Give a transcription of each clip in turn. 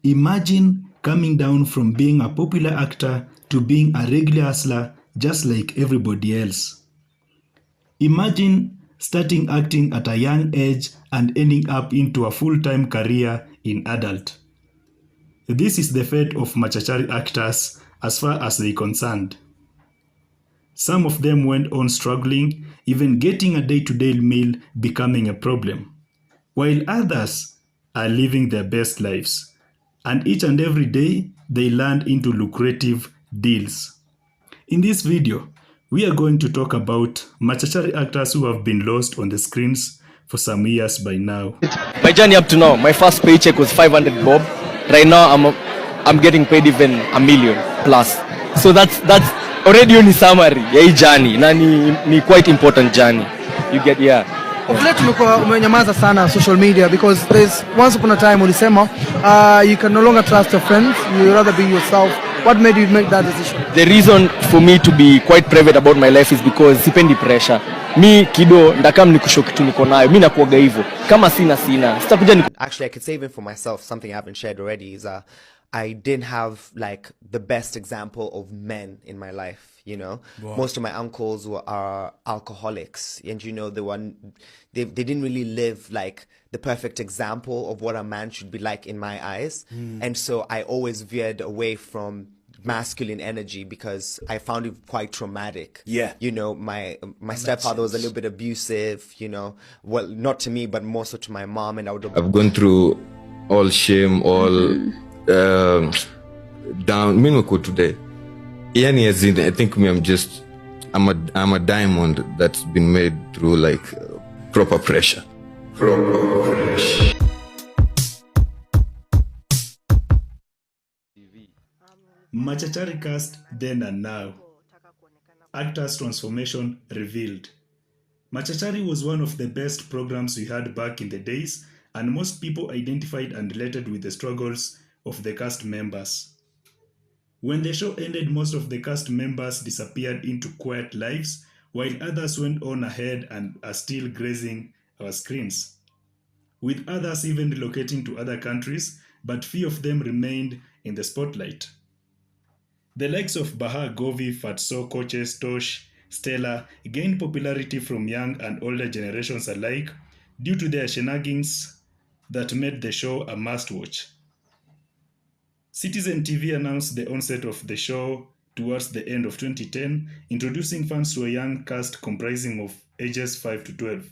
Imagine coming down from being a popular actor to being a regular hustler just like everybody else. Imagine starting acting at a young age and ending up into a full-time career in adult. This is the fate of Machachari actors as far as they're concerned. Some of them went on struggling, even getting a day-to-day meal becoming a problem, while others are living their best lives. And each and every day, they land into lucrative deals. In this video, we are going to talk about Machachari actors who have been lost on the screens for some years by now. My journey up to now, my first paycheck was 500 bob. Right now, I'm getting paid even $1 million plus. So that's already on the summary. Yeah, journey. Na ni quite important journey. You get Of late umenyamaza sana social media because there's once upon a time ulisema you can no longer trust your friends, you rather be yourself. What made you make that decision? The reason for me to be quite private about my life is because sipendi pressure. Mi kido ndakam nikusho kitu niko nayo. Mi nakuaga hivyo. Kama sina. Sitakuja Actually, I could say even for myself, something I haven't shared already is I didn't have like the best example of men in my life. You know, wow. Most of my uncles are alcoholics, and you know they didn't really live like the perfect example of what a man should be like in my eyes. And so I always veered away from masculine energy because I found it quite traumatic. Yeah, you know, my stepfather was a little bit abusive. You know, well, not to me, but more so to my mom. And I've gone through all shame, all down. Meanwhile, today. I think I'm a diamond that's been made through like proper pressure. Machachari cast then and now. Actors transformation revealed. Machachari was one of the best programs we had back in the days, and most people identified and related with the struggles of the cast members. When the show ended, most of the cast members disappeared into quiet lives, while others went on ahead and are still gracing our screens, with others even relocating to other countries, but few of them remained in the spotlight. The likes of Baha, Govi, Fatso, Coaches, Tosh, Stella gained popularity from young and older generations alike due to their shenanigans that made the show a must-watch. Citizen TV announced the onset of the show towards the end of 2010, introducing fans to a young cast comprising of ages 5 to 12.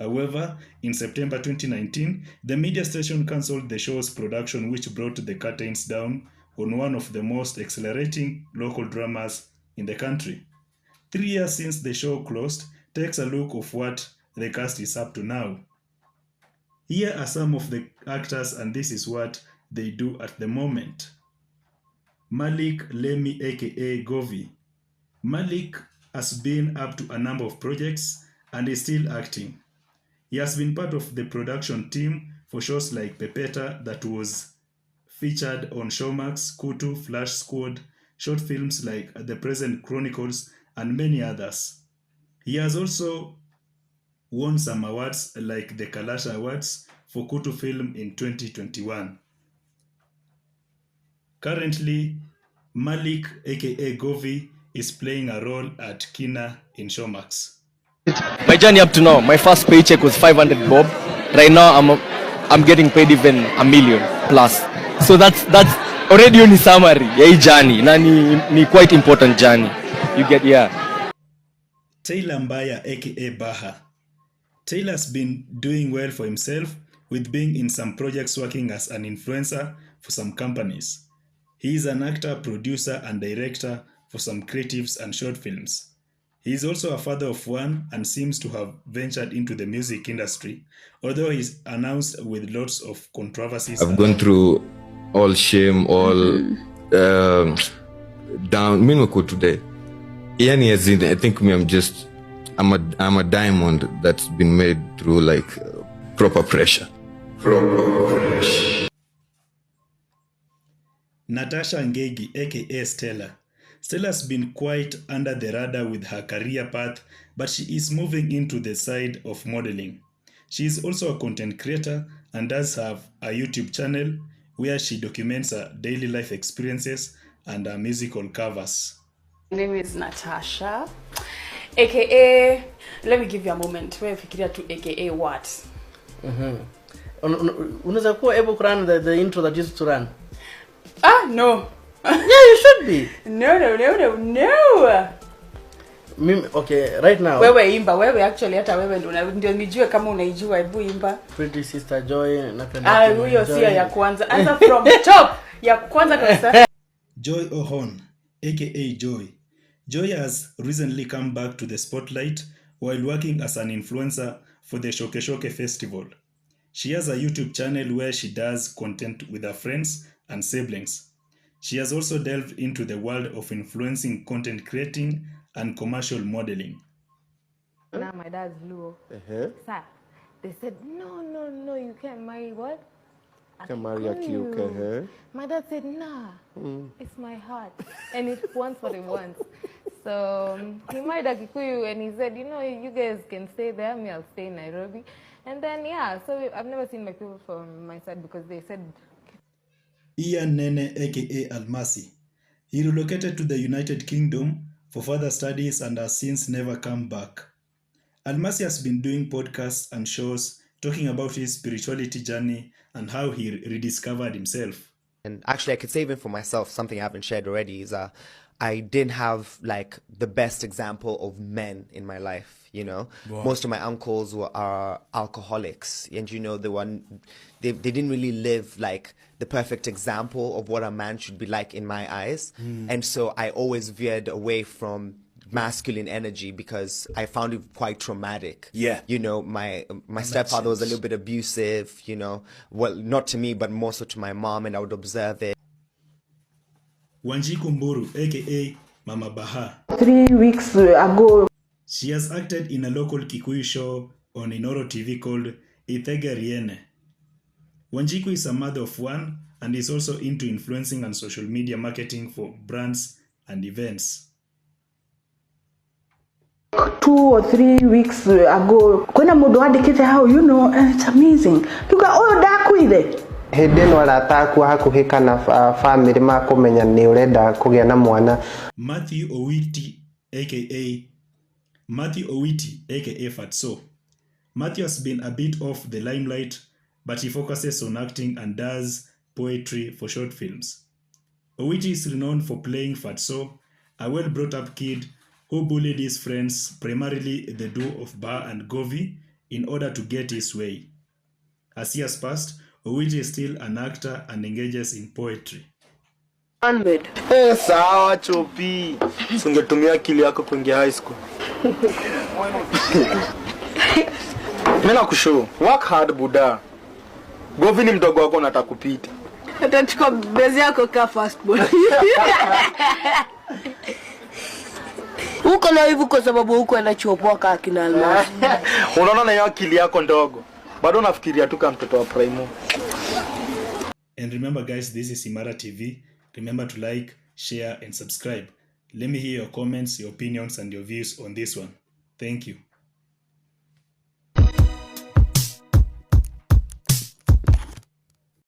However, in September 2019, the media station cancelled the show's production, which brought the curtains down on one of the most accelerating local dramas in the country. 3 years since the show closed, takes a look of what the cast is up to now. Here are some of the actors, and this is what they do at the moment. Malik Lemi aka Govi. Malik has been up to a number of projects and is still acting. He has been part of the production team for shows like Pepeta that was featured on Showmax, Kutu, Flash Squad, short films like The Present Chronicles, and many others. He has also won some awards like the Kalasha Awards for Kutu film in 2021. Currently, Malik aka Govi is playing a role at Kina in Showmax. My journey up to now, my first paycheck was 500 bob. Right now, I'm getting paid even $1 million plus. So that's already on the summary. Yeah, journey. Na ni quite important journey. You get Taylor Mbaya aka Baha. Taylor's been doing well for himself with being in some projects working as an influencer for some companies. He is an actor, producer, and director for some creatives and short films. He is also a father of one and seems to have ventured into the music industry, although he's announced with lots of controversies. I've gone through all shame, all down. Meanwhile, today, I think I'm a diamond that's been made through like proper pressure. Natasha Ngegi aka Stella. Stella's been quite under the radar with her career path, but she is moving into the side of modeling. She is also a content creator and does have a YouTube channel where she documents her daily life experiences and her musical covers. My name is Natasha, aka, let me give you a moment. Where fikiria to aka what? Unaweza kuwa able to run the intro that used to run? No. Yeah, you should be. No. Okay, right now. Wewe imba, wewe actually hata wewe ndio nijue kama unaijua, hebu imba. Pretty Sister Joy, napenda. Huyo sio ya kwanza. Anza from top. Ya kwanza kabisa. Joy Ohon, aka Joy. Joy has recently come back to the spotlight while working as an influencer for the Shoke Shoke Festival. She has a YouTube channel where she does content with her friends and siblings. She has also delved into the world of influencing content creating and commercial modeling. Now my dad's Luo. Sir, they said, no, you can't marry what? Can marry a Kikuyu. My dad said, nah, it's my heart. And it wants what it wants. So he married a Kikuyu and he said, you guys can stay there, me I'll stay in Nairobi. And then, so I've never seen my people from my side because they said... Ian Nene, aka Almasi. He relocated to the United Kingdom for further studies and has since never come back. Almasi has been doing podcasts and shows talking about his spirituality journey and how he rediscovered himself. And actually, I could say even for myself, something I haven't shared already is I didn't have like the best example of men in my life. Most of my uncles are alcoholics, and they didn't really live like the perfect example of what a man should be like in my eyes. And so I always veered away from masculine energy because I found it quite traumatic. Yeah. My stepfather was a little bit abusive, well, not to me, but more so to my mom, and I would observe it. Wanjiku Mburu, aka Mama Baha. 3 weeks ago. She has acted in a local Kikuyu show on Inoro TV called Ithege Riene. Wanjiku is a mother of one and is also into influencing and social media marketing for brands and events. 2 or 3 weeks ago, kwena mundu andikite how it's amazing. Tuga oyo ndakwire. Hindi no arataku hakuhi kana family makumenya ni urenda kugia na mwana. Matthew Owiti aka Fatso. Matthew has been a bit off the limelight, but he focuses on acting and does poetry for short films. Owiti is renowned for playing Fatso, a well-brought-up kid who bullied his friends, primarily the duo of Ba and Govi, in order to get his way. As years passed, Owiti is still an actor and engages in poetry. Sawa chopi. Ungetumia akili yako kuingia high school. Mimi nakushow. Work hard buda. Govi ni mdogo wako nataka kupita. Atachukua bezi yako ka fast boy. Uko na hivi kwa sababu huko anachopoka akina Almasi. Unaona na hiyo akili yako ndogo. Bado nafikiria tu kama mtoto wa primo. And remember guys, this is Imara TV. Remember to like, share and subscribe. Let me hear your comments, your opinions and your views on this one. Thank you.